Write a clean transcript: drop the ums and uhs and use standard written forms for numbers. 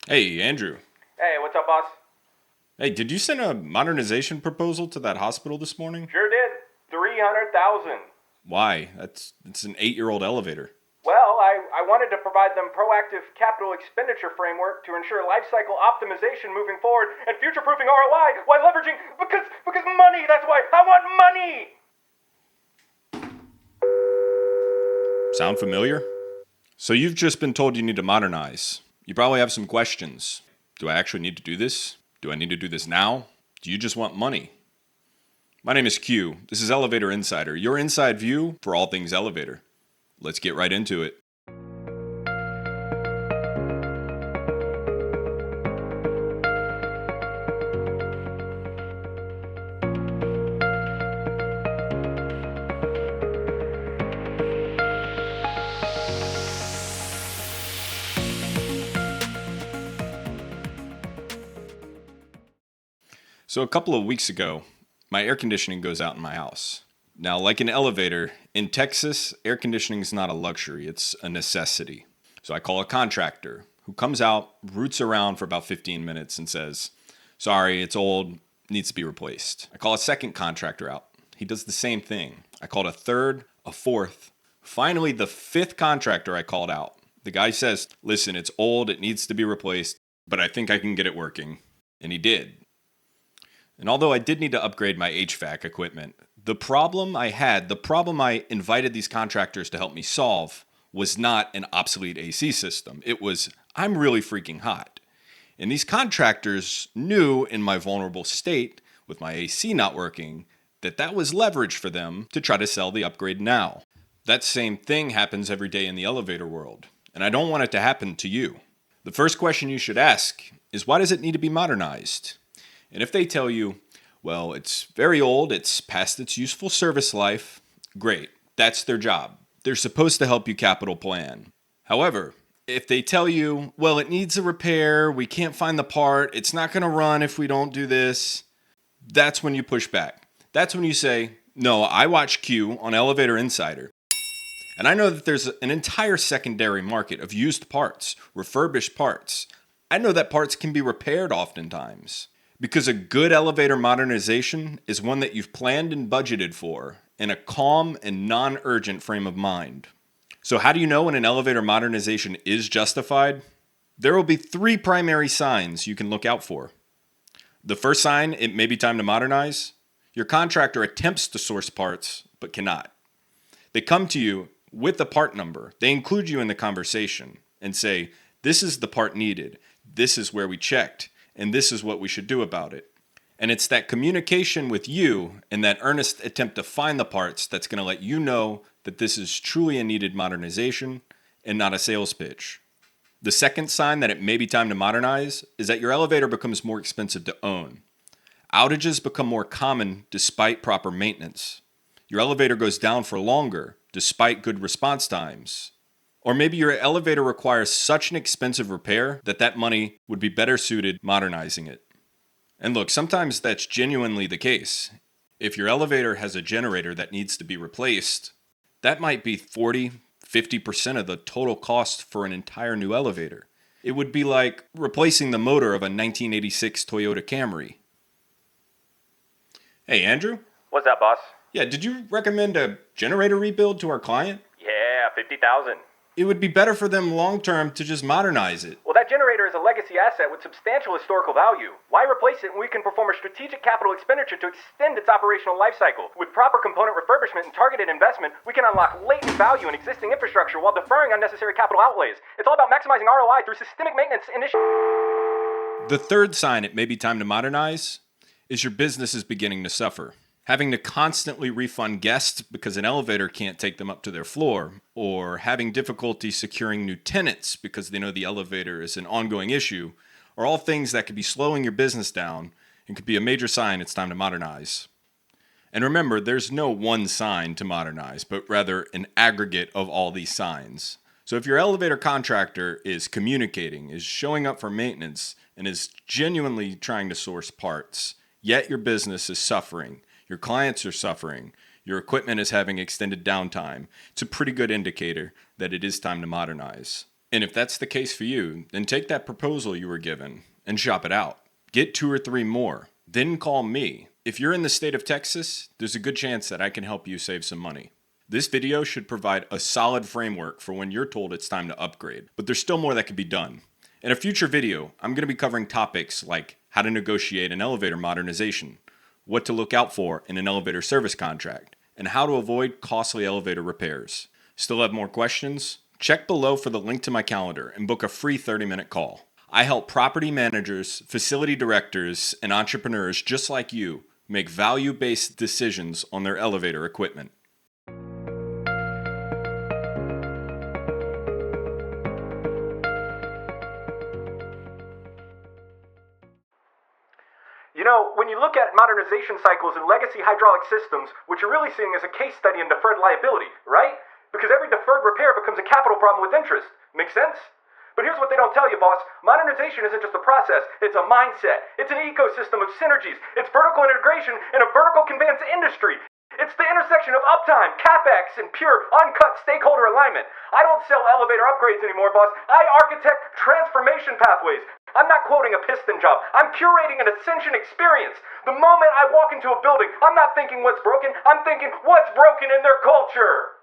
Hey, Andrew. Hey, what's up, boss? Hey, did you send a modernization proposal to that hospital this morning? Sure did. 300,000. Why? It's an 8-year-old elevator. Well, I wanted to provide them proactive capital expenditure framework to ensure life cycle optimization moving forward and future-proofing ROI while leveraging because money, that's why I want money. Sound familiar? So you've just been told you need to modernize. You probably have some questions. Do I actually need to do this? Do I need to do this now? Do you just want money? My name is Q. This is Elevator Insider, your inside view for all things elevator. Let's get right into it. So a couple of weeks ago, my air conditioning goes out in my house. Now, like an elevator, in Texas, air conditioning is not a luxury, it's a necessity. So I call a contractor who comes out, roots around for about 15 minutes and says, "Sorry, it's old, needs to be replaced." I call a second contractor out. He does the same thing. I called a third, a fourth. Finally, the fifth contractor I called out. The guy says, "Listen, it's old, it needs to be replaced, but I think I can get it working." And he did. And although I did need to upgrade my HVAC equipment, the problem I invited these contractors to help me solve was not an obsolete AC system. It was, I'm really freaking hot. And these contractors knew in my vulnerable state, with my AC not working, that was leverage for them to try to sell the upgrade now. That same thing happens every day in the elevator world, and I don't want it to happen to you. The first question you should ask is, why does it need to be modernized? And if they tell you, well, it's very old, it's past its useful service life, great, that's their job. They're supposed to help you capital plan. However, if they tell you, well, it needs a repair, we can't find the part, it's not going to run if we don't do this, that's when you push back. That's when you say, no, I watch Q on Elevator Insider. And I know that there's an entire secondary market of used parts, refurbished parts. I know that parts can be repaired oftentimes. Because a good elevator modernization is one that you've planned and budgeted for in a calm and non-urgent frame of mind. So how do you know when an elevator modernization is justified? There will be 3 primary signs you can look out for. The first sign, it may be time to modernize. Your contractor attempts to source parts, but cannot. They come to you with the part number. They include you in the conversation and say, this is the part needed. This is where we checked. And this is what we should do about it. And it's that communication with you and that earnest attempt to find the parts that's going to let you know that this is truly a needed modernization and not a sales pitch. The second sign that it may be time to modernize is that your elevator becomes more expensive to own. Outages become more common despite proper maintenance. Your elevator goes down for longer despite good response times. Or maybe your elevator requires such an expensive repair that money would be better suited modernizing it. And look, sometimes that's genuinely the case. If your elevator has a generator that needs to be replaced, that might be 40-50% of the total cost for an entire new elevator. It would be like replacing the motor of a 1986 Toyota Camry. Hey, Andrew? What's that, boss? Yeah, did you recommend a generator rebuild to our client? Yeah, 50,000. It would be better for them long term to just modernize it. Well, that generator is a legacy asset with substantial historical value. Why replace it when we can perform a strategic capital expenditure to extend its operational life cycle? With proper component refurbishment and targeted investment, we can unlock latent value in existing infrastructure while deferring unnecessary capital outlays. It's all about maximizing ROI through systemic maintenance initiatives. The third sign it may be time to modernize is your business is beginning to suffer. Having to constantly refund guests because an elevator can't take them up to their floor, or having difficulty securing new tenants because they know the elevator is an ongoing issue, are all things that could be slowing your business down and could be a major sign it's time to modernize. And remember, there's no one sign to modernize, but rather an aggregate of all these signs. So if your elevator contractor is communicating, is showing up for maintenance, and is genuinely trying to source parts, yet your business is suffering, your clients are suffering, your equipment is having extended downtime, it's a pretty good indicator that it is time to modernize. And if that's the case for you, then take that proposal you were given and shop it out. Get 2 or 3 more. Then call me. If you're in the state of Texas, there's a good chance that I can help you save some money. This video should provide a solid framework for when you're told it's time to upgrade, but there's still more that can be done. In a future video, I'm going to be covering topics like how to negotiate an elevator modernization, what to look out for in an elevator service contract, and how to avoid costly elevator repairs. Still have more questions? Check below for the link to my calendar and book a free 30-minute call. I help property managers, facility directors, and entrepreneurs just like you make value-based decisions on their elevator equipment. You know, when you look at modernization cycles and legacy hydraulic systems, what you're really seeing is a case study in deferred liability, right? Because every deferred repair becomes a capital problem with interest. Make sense? But here's what they don't tell you, boss. Modernization isn't just a process, it's a mindset. It's an ecosystem of synergies. It's vertical integration in a vertical conveyance industry. It's the intersection of uptime, CapEx, and pure, uncut stakeholder alignment. I don't sell elevator upgrades anymore, boss. I architect transformation pathways. I'm not quoting a piston job. I'm curating an ascension experience. The moment I walk into a building, I'm not thinking what's broken. I'm thinking what's broken in their culture.